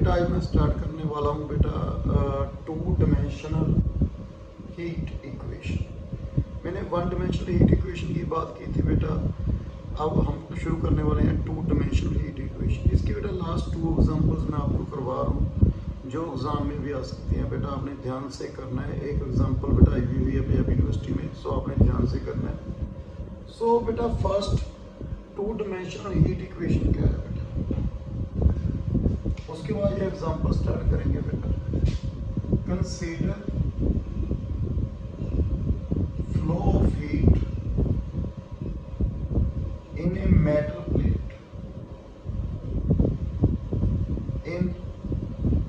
बेटा आज मैं स्टार्ट करने वाला हूँ बेटा टू डायमेंशनल हीट इक्वेशन। मैंने वन डायमेंशनल हीट इक्वेशन की बात की थी बेटा, अब हम शुरू करने वाले हैं टू डायमेंशनल हीट इक्वेशन। इसके बेटा लास्ट टू एग्जांपल्स मैं आपको करवा रहा हूँ जो एग्ज़ाम में भी आ सकती हैं। बेटा आपने ध्यान से करना है, एक एग्जाम्पल बेटा आई हुई है पंजाब यूनिवर्सिटी में, सो आपने ध्यान से करना है। सो बेटा first two dimensional heat equation क्या है बेटा, उसके बाद ये एग्जांपल स्टार्ट करेंगे बेटा। Consider flow of heat in a metal plate in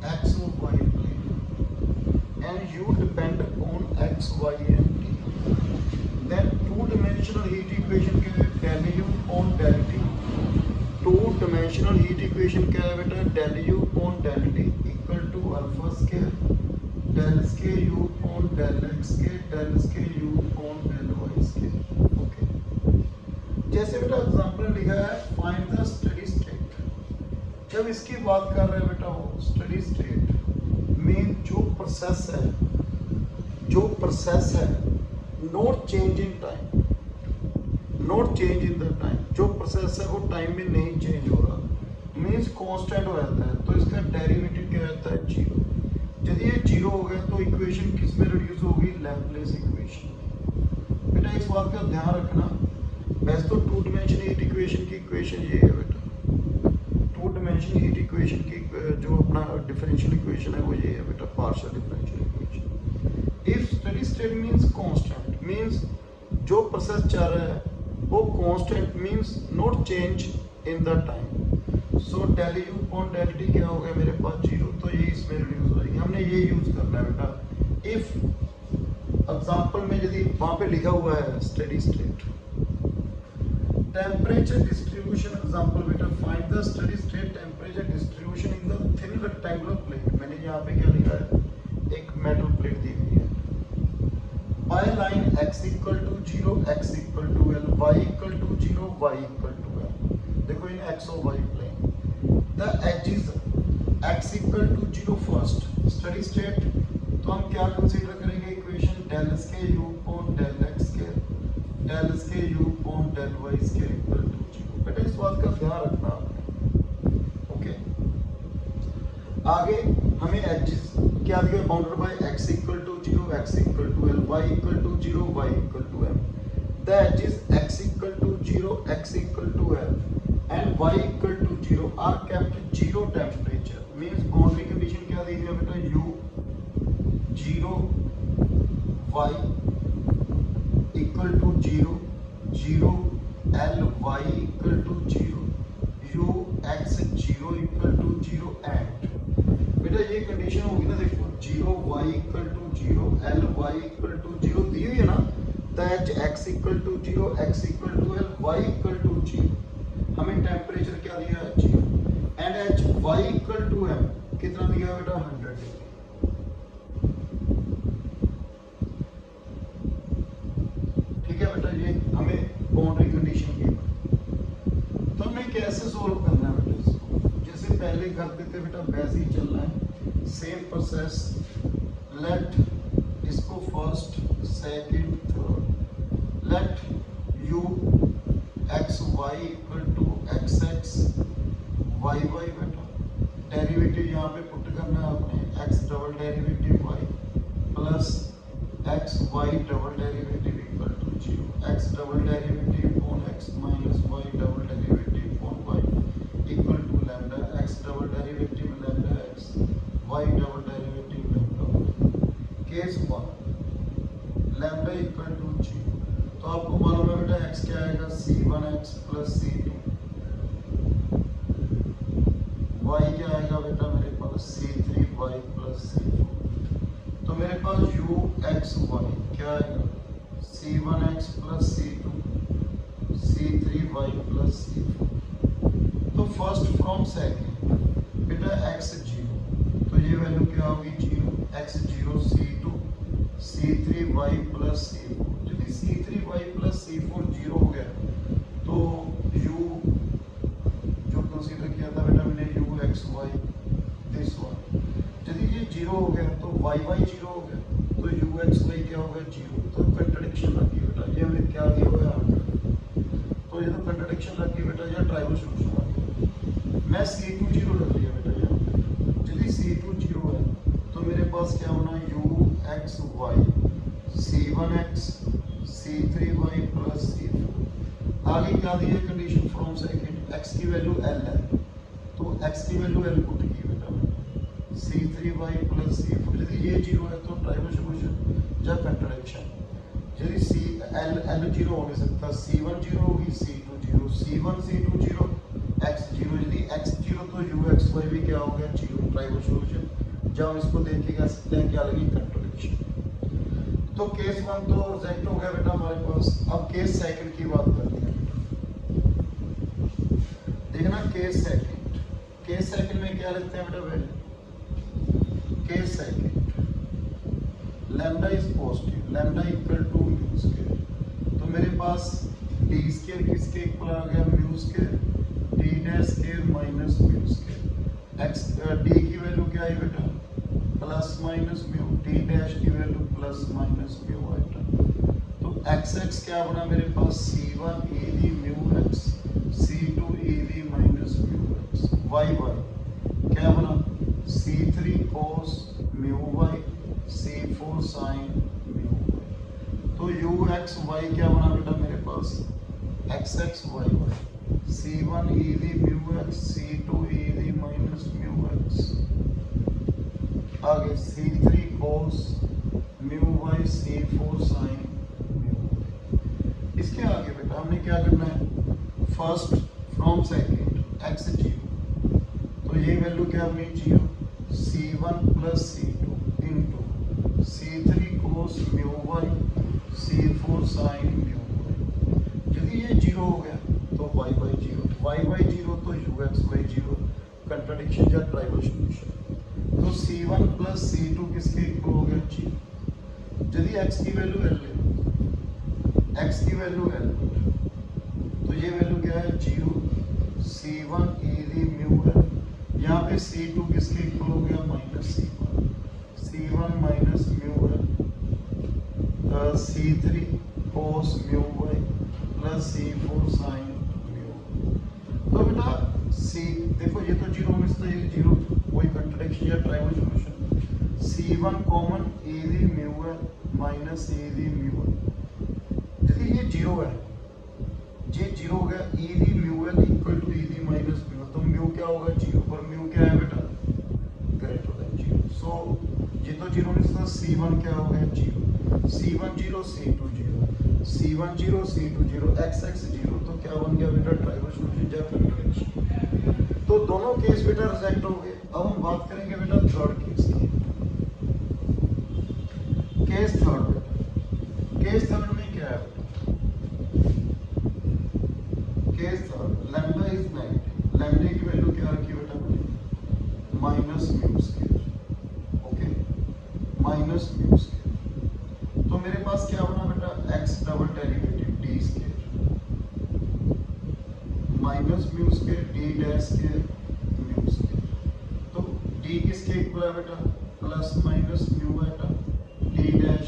x or y plane and you depend upon x, y and t. Then two-dimensional heat equation के del u upon del t. Two-dimensional heat equation क्या है बेटा, del u upon del t equal to alpha square del square u upon del x square del square u upon del y square. Okay. जैसे बेटा example लिखा है find the steady state. जब इसकी बात कर रहे हैं बेटा वो स्टेडी स्टेट मीन जो प्रोसेस है not change in time, not change in the time, जो प्रोसेस है वो टाइम में नहीं चेंज हो रहा, मीन्स कांस्टेंट हो जाता है, तो इसका डेरिवेटिव क्या रहता है, जीरो। यदि ये जीरो हो गया तो इक्वेशन किस में रिड्यूस होगी, लैप्लेस इक्वेशन। बेटा इस बात का ध्यान रखना, वैसे तो टू डायमेंशनल हीट इक्वेशन की इक्वेशन ये है बेटा, टू डायमेंशनल हीट इक्वेशन की जो अपना डिफरेंशियल इक्वेशन है वो ये है बेटा, partial differential equation. If steady state means constant, means जो प्रोसेस चल रहा है वो constant means not change in the time. So del u upon del t क्या हो गया मेरे पास, जीरो, तो ये इसमें रिड्यूस हो जाएगी। हमने ये यूज करना है बेटा। इफ एग्जांपल में यदि वहां पे लिखा हुआ है steady state temperature distribution, example बेटा find the steady state temperature distribution in the thin rectangular plate. मैंने यहाँ पे क्या लिखा है, एक मेटल प्लेट दी हुई है, by line x equal to zero, x equal to l, y equal to zero, y equal to l। देखो इन x और y plane the edges x equal to zero first steady state, तो हम क्या consider करेंगे equation, del square u upon del x square del square u upon del y square equal to zero. बेटा इस बात का ध्यान रखना आपने। ओके, आगे हमें एजेस क्या दिया, bounded by x equal to zero, x equal to l, y equal to zero, y equal to m। The edges x equal to zero, x equal to l and y equal to zero are kept zero temperature, means boundary condition क्या दी है बेटा, u zero, y equal to zero, zero, l y equal to zero, u x zero equal to zero and बेटा ये condition होगी ना, देखो zero, y equal to zero, l y equal to zero दी हुई है ना, तो x equal to zero, x equal to l, y equal to zero, हमें टेम्परेचर क्या दिया है, zero, and h y equal to m कितना दिया बेटा, 100 डिग्री। ठीक है बेटा, ये हमें बाउंड्री कंडीशन की, तो हमें कैसे सोल्व करना है बेटा इसको, जैसे पहले करते थे बेटा वैसे ही चलना है, सेम प्रोसेस। लेट इसको first, second, third, let u x y equal to x x y y बेटा, डेरिवेटिव यहाँ पे पुट करना है आपने, x double derivative y plus x y double derivative equal to zero, x double derivative on x minus y double derivative on y equal to lambda, x double derivative lambda x, y double derivative lambda. Case 1 lambda equal to zero, तो आपको मालूम है बेटा x क्या आएगा, c1x plus c2, y क्या आएगा बेटा मेरे पास c3y प्लस c4, तो मेरे पास u x y क्या आएगा, c1x plus c2, c3y plus c4। तो फर्स्ट फ्रॉम सेकंड बेटा x जीरो, तो ये वैल्यू क्या होगी, zero, x zero, c2, c3y plus c4। यदि c3y प्लस c4 जीरो हो गया तो u जो कंसीडर किया था बेटा मैंने u x y this zero हो गया तो वाई वाई जीरो हो गया, तो यू एक्स वाई क्या हो गया जीरो। तो कंट्रडिक्शन लग गई बेटा, ये हमें क्या दिया हुआ है आंसर, तो ये तो कंट्रडिक्शन लग गई बेटा, या ट्राइबल सॉल्यूशन लग गया। मैं C2 जीरो रख लिया बेटा, यहाँ यदि C2 जीरो है तो मेरे पास क्या होना you x Y C1x C3y plus C4। आगे क्या दी है कंडीशन फ्रॉम सेकंड, x की वैल्यू L है तो x की वैल्यू L पुट की बेटा, C3y प्लस C4। यदि ये जीरो है तो ट्राइबल सॉल्यूशन या कंट्रडिक्शन। यदि C L जीरो हो नहीं सकता, C1 जीरो होगी, C2 zero, C1 C2 zero, x zero. यदि x जीरो तो u x y भी क्या हो गया जीरो, ट्राइबल सॉल्यूशन। जब हम इसको देख के कह सकते हैं क्या लगी कंट्रडिक्शन। तो केस 1 तो रिजेक्ट हो गया बेटा हमारे पास। अब केस सेकंड की बात करते हैं। देखना केस सेकंड में क्या लिखते हैं बेटा value. Case second lambda is positive, lambda equal to mu square. तो मेरे पास डी स्क्वायर किसके इक्वल आ गया mu square, D dash square minus mu square. X D की वैल्यू क्या है बेटा plus minus mu, D dash की वैल्यू प्लस माइनस म्यू आइटम। तो एक्स एक्स क्या बना मेरे पास C1 e the mu x, C2 e the minus mu X, Y Y क्या बना C3 cos mu Y, C4 sin mu Y. तो यू एक्स वाई क्या बना बेटा मेरे पास X X Y Y, C1 e the mu x, C2 e the minus mu X, आगे C3 cos mu Y, C4 sin mu Y. इसके आगे बेटा हमने क्या करना है first from second x zero, तो ये वैल्यू क्या होगी zero, C1 plus C2 into C3 cos mu Y, C4 sin mu Y. यदि ये जीरो हो गया तो y by zero, y by zero तो U x Y zero, contradiction या ट्राइबल सॉल्यूशन। तो C1 प्लस C2 किसके इक्वल हो गया जीरो। यदि x की वैल्यू L ले, x की वैल्यू L, तो ये वैल्यू क्या है zero, C1 e the mu है, यहाँ पे C2 किसके इक्वल हो गया minus C1, C1 minus mu है, C3 cos mu y plus C4 sin mu. तो बेटा सी देखो ये तो जीरो में से ये जीरो, कोई कंट्रडिक्शन या trivial solution. C1 common e the mu है माइनस e दी म्यू है। यदि ये जीरो है, ये जीरो हो गया, e दी म्यू है equal to e the minus mu, तो म्यू क्या होगा जीरो, पर म्यू क्या है बेटा ग्रेटर देन जीरो। सो ये तो जीरो में से C1 क्या हो गया zero, C1 zero C2 zero, C1 zero C2 zero, x x zero, तो क्या बन गया बेटा ट्राइबल सॉल्यूशन या कंट्रडिक्शन। तो दोनों केस बेटा रिजेक्ट हो गए। अब हम बात करेंगे बेटा थर्ड केस की। केस थर्ड बेटा, केस थर्ड में क्या है बेटा, case third lambda is negative, lambda की वैल्यू क्या रखी बेटा minus mu square, okay minus mu square. तो मेरे पास क्या बना बेटा x double derivative D square minus mu square D dash square mu square. तो d किसके इक्वल है बेटा प्लस माइनस म्यू बेटा, D dash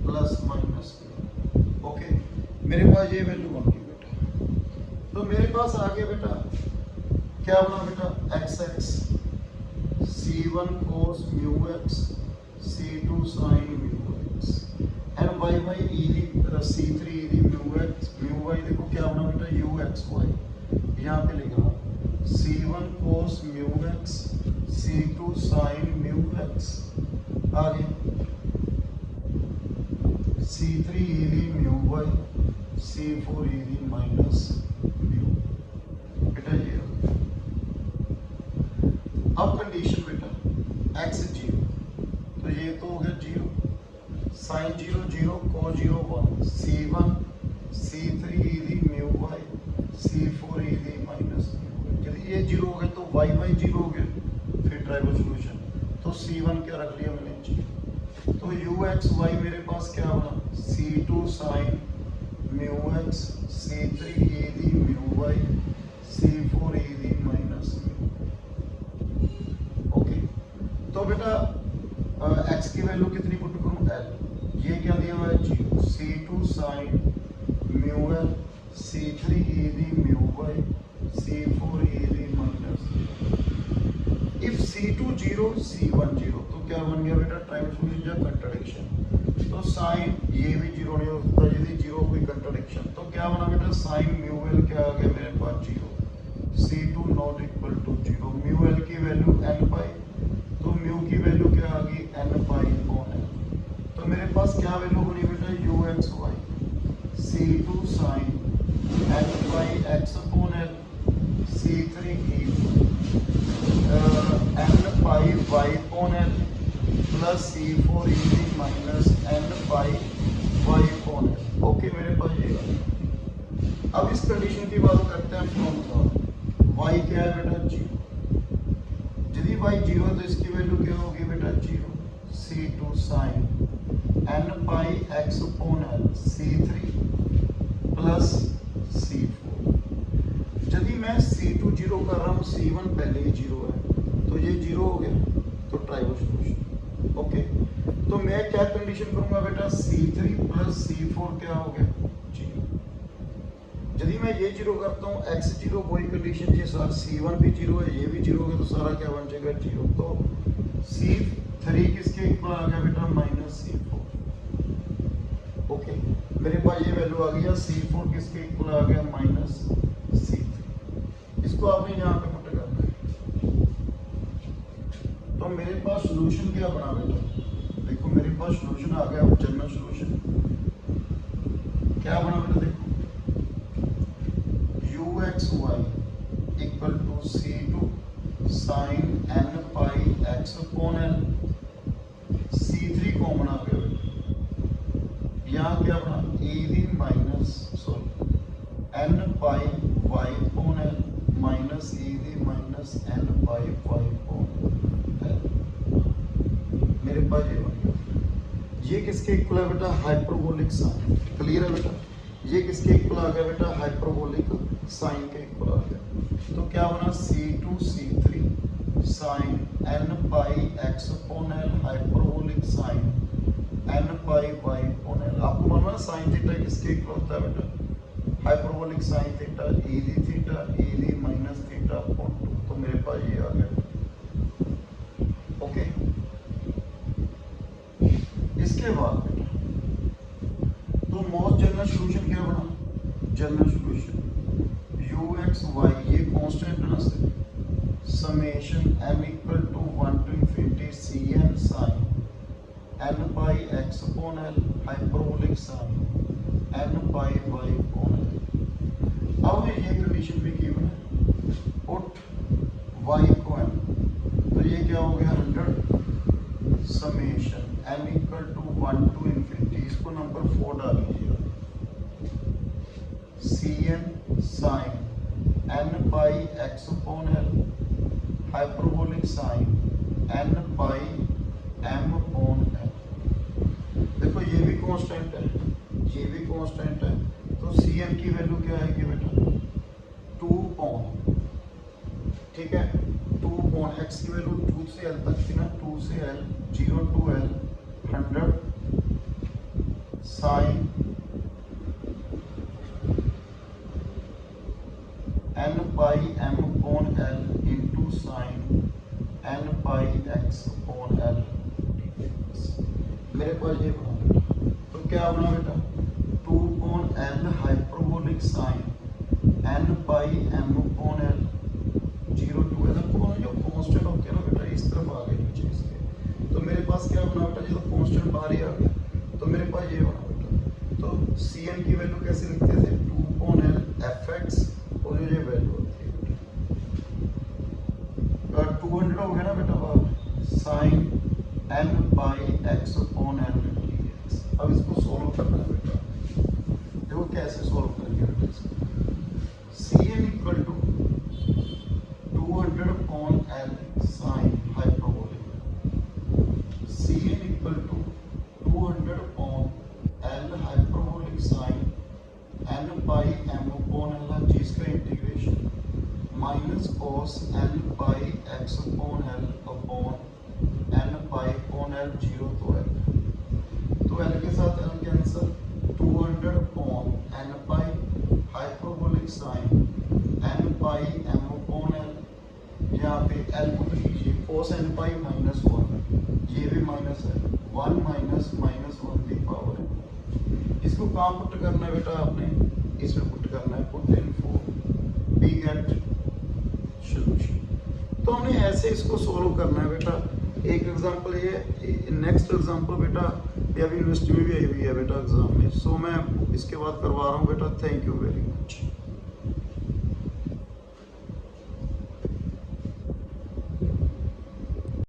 plus minus mu, okay मेरे पास ये वैल्यू बन गई बेटा। तो मेरे पास आ गया बेटा क्या बना बेटा x x C1 cos mu x, C2 sin mu x, and y y e the C3 e the mu x, mu y देखो क्या बना बेटा यू एक्स वाई, यहाँ पे लिख रहा हूँ C1 cos mu x, C2 sin mu X, आगे C3 e the mu Y, C4 e the minus mu बेटा ये। अब कंडीशन बेटा x जीरो, तो ये तो हो गया जीरो, साइन जीरो जीरो को zero one, C1 C3 e the mu Y, C4 e the minus mu Y. यदि ये जीरो हो गए तो y वाई जीरो हो गए, फिर ट्राइबल सॉल्यूशन। तो C1 क्या रख लिया मैंने जीरो, तो यू एक्स वाई मेरे पास क्या बना C2 sin mu x, C3 e the mu Y, C4 e the minus mu, okay. तो बेटा एक्स की वैल्यू कितनी पुट करूँ एल, ये क्या दिया हुआ है zero, C2 sine mu l, C3 e the mu y, C4 e the minus. If C2 0 C1 0 तो क्या बन गया बेटा ट्राइवल सॉल्यूशन या कंट्राडिक्शन। तो साइन ये भी जीरो नहीं हो सकता, यदि जीरो कोई कंट्राडिक्शन, तो क्या बना बेटा साइन म्यू एल क्या आ गया मेरे पास zero, C2 not equal to zero, mu L की वैल्यू n पाई, तो म्यू की वैल्यू क्या आ गई n पाई अपॉन l। तो मेरे पास क्या वैल्यू बनी बेटा u x y, C2 sine n pi x upon l, C3 की n pi y upon l plus C4 e minus n pi y upon l। Okay मेरे पास ये, अब इस कंडीशन की बात करते हैं फ्रॉम द y क्या है बेटा जीरो, यदि y जीरो है तो इसकी वैल्यू क्या होगी बेटा zero, C2 sine n pi x upon l, C3 plus C4। यदि मैं C2 जीरो कर रहा हूँ, C1 पहले ही जीरो है, तो ये जीरो हो गया, तो ट्राइवल सॉल्यूशन। ओके, तो मैं क्या कंडीशन करूंगा बेटा C3 प्लस C4 क्या हो गया जीरो। यदि मैं ये जीरो करता हूँ x जीरो, वही कंडीशन ये साथ C1 भी जीरो है, ये भी जीरो हो गया, तो सारा क्या बन जाएगा जीरो। तो C3 किसके इक्वल आ गया बेटा माइनस C4। ओके, मेरे पास ये वैल्यू आ गई, C4 किसके इक्वल आ गया माइनस C3। इसको आपने यहाँ पे पुट करना है, तो मेरे पास सॉल्यूशन क्या बना बेटा, देखो मेरे पास सॉल्यूशन आ गया, जनरल सॉल्यूशन क्या बना बेटा, देखो U x Y equal to C2 sine n pi x upon l, C3 common आ गया बेटा, यहाँ क्या बना e the minus sorry n pi y upon l minus e the minus n pi y upon l। मेरे पास ये बन गया, ये किसके इक्वल है बेटा हाइपरबोलिक साइन, क्लियर है बेटा, ये किसके इक्वल आ गया बेटा हाइपरबोलिक साइन के इक्वल आ गया। तो क्या बना C2 C3 sine n pi x upon l hyperbolic sine n pi y upon l। आपको मालूम है साइन थीटा किसके इक्वल होता है बेटा hyperbolic sine theta e the minus theta upon 2। तो मेरे पास ये आ गया। ओके, इसके बाद बेटा तो मोस्ट जनरल सॉल्यूशन क्या बना, general solution u x y, ये कांस्टेंट है ना से summation m equal to 1 to infinity cn sine n pi x upon l hyperbolic sine n pi y upon l। अब ये कंडीशन भी गिवन है, पुट y को m, तो ये क्या हो गया 100 summation m equal to 1 to infinity, इसको नंबर 4 डाल लीजिए, cn sine n pi x upon l hyperbolic sine n pi m upon l। देखो ये भी कांस्टेंट है, ये भी कांस्टेंट है, तो cn की वैल्यू क्या आएगी बेटा 2 पॉन, ठीक है 2 पॉन, x की वैल्यू 2 से l तक थी ना, 2 से l 0 to l 100 sine n pi m upon l into sine n pi x upon l। मेरे पास ये बना बेटा, तो क्या बना बेटा 2 upon l hyperbolic sine n pi m upon l 0 to l। जो कांस्टेंट होते हैं ना बेटा इस तरफ आ गए नीचे इसके, तो मेरे पास क्या बना बेटा, ये तो कांस्टेंट बाहर ही आ गया, तो मेरे पास ये बना बेटा। तो cn की वैल्यू कैसे लिखते थे 2 अपॉन l fx, और ये वैल्यू होती है 200 हो गया ना बेटा बाहर, sine n pi x upon l dx। अब इसको सॉल्व करना है बेटा, देखो कैसे सॉल्व करेंगे बेटा इसको। cn equal to 200 upon l sine hyperbolic, cn equal to 200 upon l hyperbolic sine n pi m upon l, जिसका integration minus cos n pi x upon l upon n pi upon upon l, 0 तो l, तो l के साथ l cancel, 200 upon n pi hyperbolic sine n pi m upon l, यहाँ पे l put कीजिए cos n pi minus 1, ये भी minus है, 1 माइनस माइनस 1 की पावर है। इसको कहाँ पुट करना है बेटा आपने, इसमें पुट करना है, put in 4 B get solution. तो हमने ऐसे इसको सोल्व करना है बेटा। एक एग्जांपल ये, नेक्स्ट एग्जांपल बेटा ये अभी यूनिवर्सिटी में भी आई हुई है बेटा एग्जाम में, सो मैं इसके बाद करवा रहा हूँ बेटा। Thank you very much.